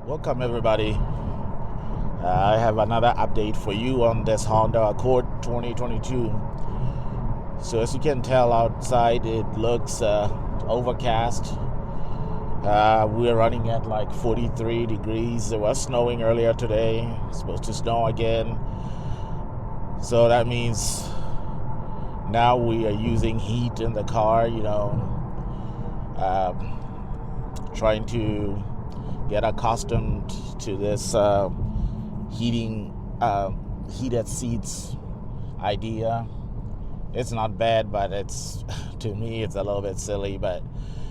Welcome everybody. I have another update for you on this Honda Accord 2022. So as you can tell outside, it looks overcast. We're running at like 43 degrees. It was snowing earlier today. It's supposed to snow again. So that means now we are using heat in the car, trying to get accustomed to this heated seats idea. It's not bad, but to me it's a little bit silly. But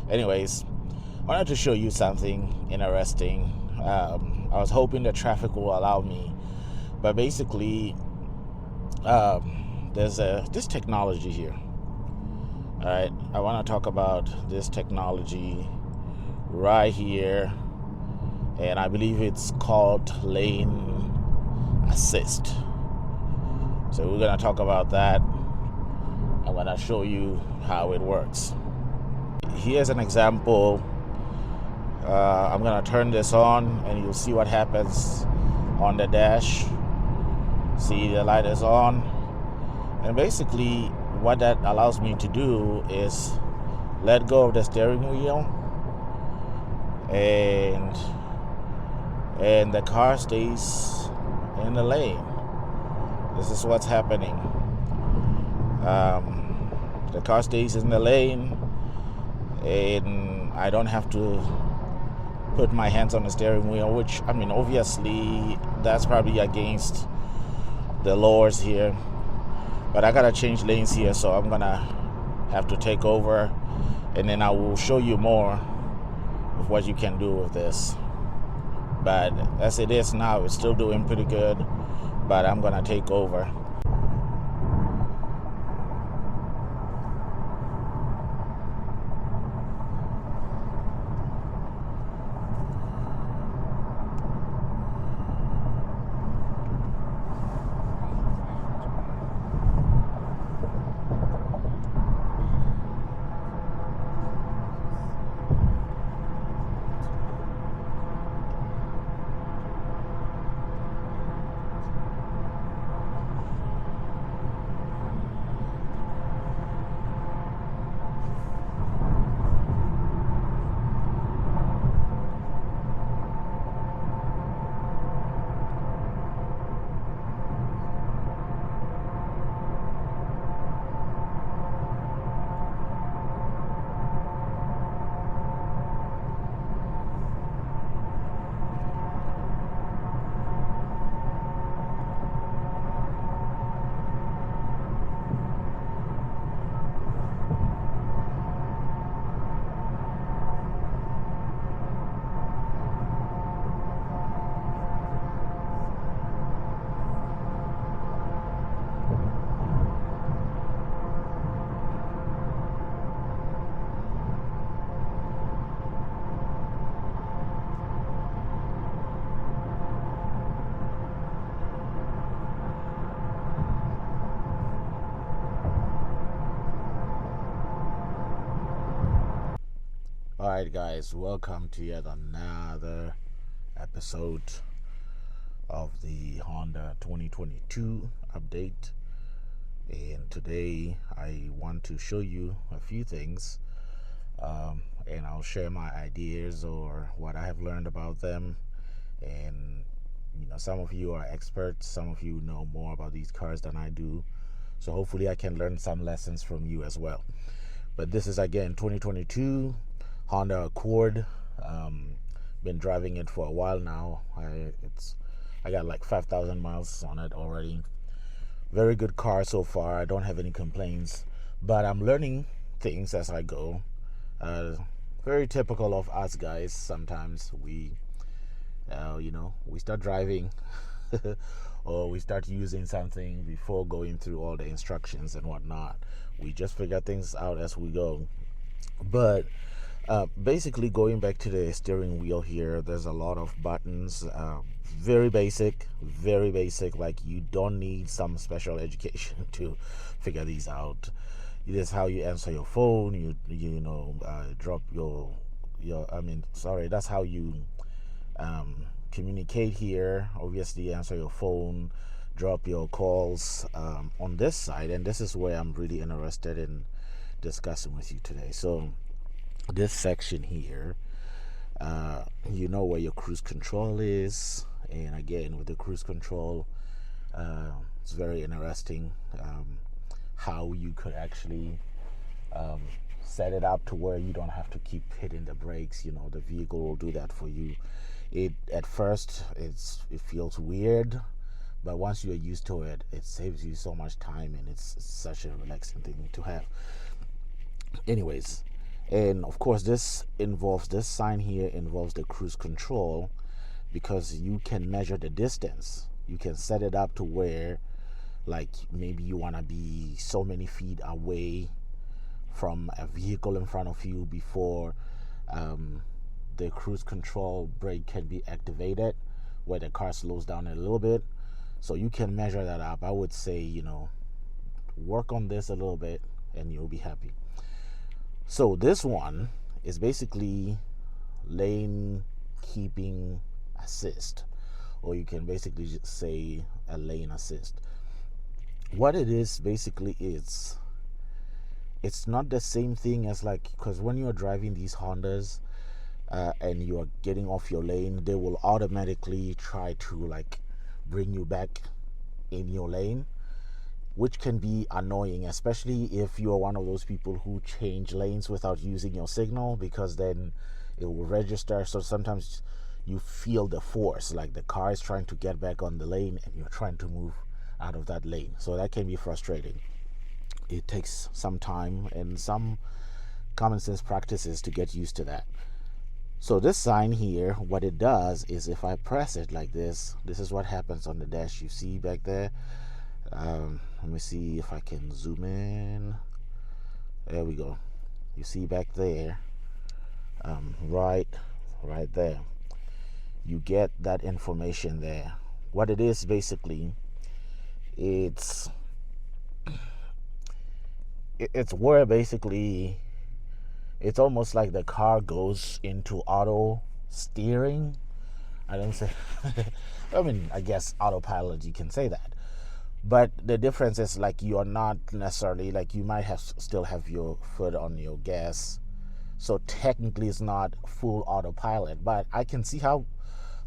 anyways, I wanted to show you something interesting. I was hoping the traffic will allow me, but basically there's this technology here. All right, I want to talk about this technology right here, and I believe it's called lane assist. So we're going to talk about that. I'm going to show you how it works. Here's an example. I'm going to turn this on and you'll see what happens on the dash. See, the light is on, and basically what that allows me to do is let go of the steering wheel, and the car stays in the lane. This is what's happening. The car stays in the lane, and I don't have to put my hands on the steering wheel, which, I mean, obviously that's probably against the laws here, but I gotta change lanes here, so I'm gonna have to take over, and then I will show you more of what you can do with this. But as it is now, it's still doing pretty good, but I'm gonna take over. Alright guys, welcome to yet another episode of the Honda 2022 update. And today I want to show you a few things, and I'll share my ideas or what I have learned about them. And some of you are experts, some of you know more about these cars than I do, so hopefully I can learn some lessons from you as well. But this is again 2022 Honda Accord. Been driving it for a while now. I got like 5,000 miles on it already. Very good car so far. I don't have any complaints, but I'm learning things as I go. Very typical of us guys. Sometimes we start driving or we start using something before going through all the instructions and whatnot. We just figure things out as we go. But basically, going back to the steering wheel here, there's a lot of buttons. Very basic. Like, you don't need some special education to figure these out. It is how you answer your phone. Drop your that's how you communicate here, obviously answer your phone, drop your calls on this side. And this is where I'm really interested in discussing with you today. So this section here, you know where your cruise control is. And again, with the cruise control, it's very interesting how you could actually set it up to where you don't have to keep hitting the brakes. The vehicle will do that for you. At first it feels weird, but once you're used to it, it saves you so much time, and it's such a relaxing thing to have. Anyways, and of course this sign here involves the cruise control, because you can measure the distance. You can set it up to where, like, maybe you want to be so many feet away from a vehicle in front of you before the cruise control brake can be activated, where the car slows down a little bit. So you can measure that up. I would say, work on this a little bit and you'll be happy. So this one is basically lane keeping assist, or you can basically just say a lane assist. What it is basically is, it's not the same thing as, like, because when you're driving these Hondas and you're getting off your lane, they will automatically try to, like, bring you back in your lane, which can be annoying, especially if you're one of those people who change lanes without using your signal, because then it will register. So sometimes you feel the force, like the car is trying to get back on the lane and you're trying to move out of that lane. So that can be frustrating. It takes some time and some common sense practices to get used to that. So this sign here, what it does is, if I press it like this is what happens on the dash. You see back there, let me see if I can zoom in. There we go. You see back there, right there, you get that information there. What it is basically, it's where basically it's almost like the car goes into auto steering. I don't say I mean, I guess autopilot, you can say that. But the difference is, like, you are not necessarily, like, you might still have your foot on your gas. So technically it's not full autopilot, but I can see how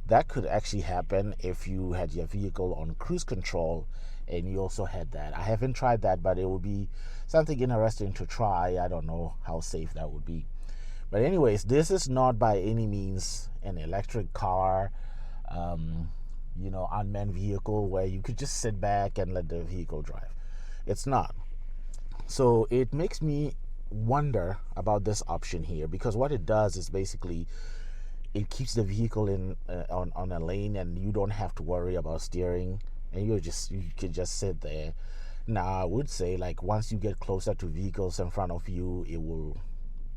that could actually happen if you had your vehicle on cruise control and you also had that. I haven't tried that, but it would be something interesting to try. I don't know how safe that would be. But anyways, this is not by any means an electric car, unmanned vehicle where you could just sit back and let the vehicle drive. It's not. So it makes me wonder about this option here, because what it does is basically it keeps the vehicle in on a lane, and you don't have to worry about steering, and you can just sit there. Now I would say, like, once you get closer to vehicles in front of you, it will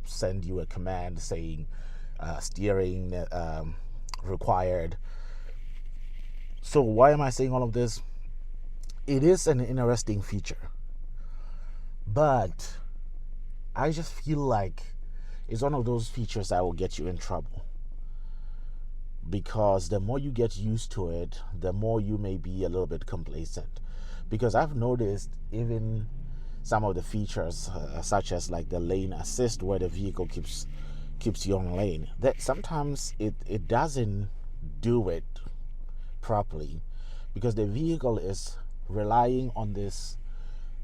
send you a command saying steering required. So why am I saying all of this? It is an interesting feature, but I just feel like it's one of those features that will get you in trouble, because the more you get used to it, the more you may be a little bit complacent. Because I've noticed even some of the features, such as like the lane assist, where the vehicle keeps you on lane, that sometimes it doesn't do it properly, because the vehicle is relying on this.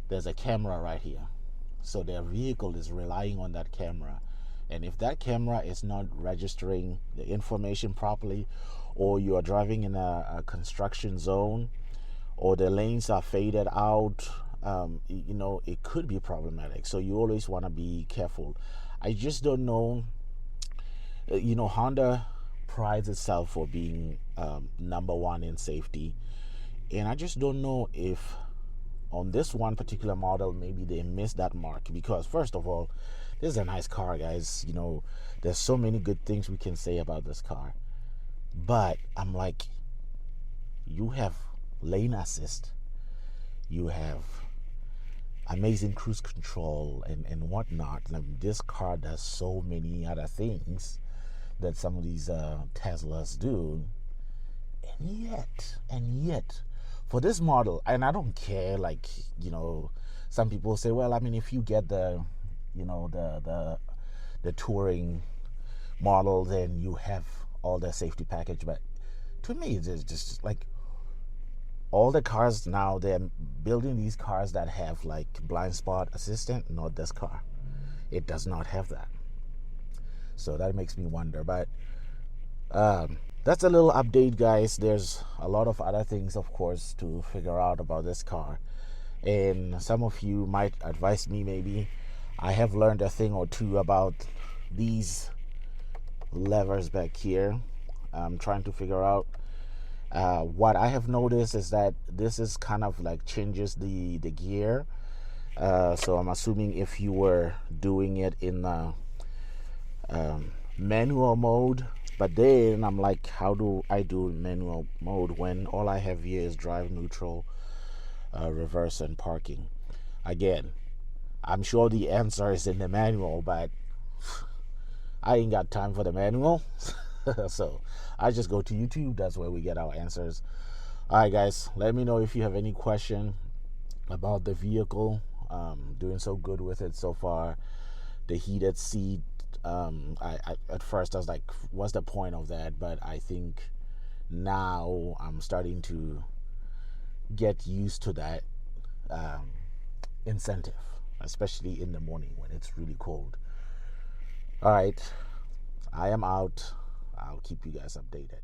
There's a camera right here, so their vehicle is relying on that camera. And if that camera is not registering the information properly, or you are driving in a construction zone, or the lanes are faded out, it could be problematic. So you always want to be careful. I just don't know. Honda prides itself for being number one in safety, and I just don't know if on this one particular model maybe they missed that mark. Because first of all, this is a nice car, guys. There's so many good things we can say about this car, but I'm like, you have lane assist, you have amazing cruise control and whatnot. This car does so many other things that some of these Teslas do. And yet, for this model, and I don't care, like, some people say, well, I mean, if you get the, the touring model, then you have all the safety package. But to me, it's just like all the cars now, they're building these cars that have like blind spot assistant. Not this car. It does not have that. So that makes me wonder. But that's a little update, guys. There's a lot of other things, of course, to figure out about this car. And some of you might advise me, maybe. I have learned a thing or two about these levers back here. I'm trying to figure out. What I have noticed is that this is kind of like changes the gear. So I'm assuming if you were doing it in manual mode, but then I'm like, how do I do manual mode when all I have here is drive, neutral, reverse, and parking? Again, I'm sure the answer is in the manual, but I ain't got time for the manual. So I just go to YouTube. That's where we get our answers. All right, guys, let me know if you have any question about the vehicle. Doing so good with it so far. The heated seat, I at first I was like, what's the point of that? But I think now I'm starting to get used to that incentive, especially in the morning when it's really cold. All right, I am out. I'll keep you guys updated.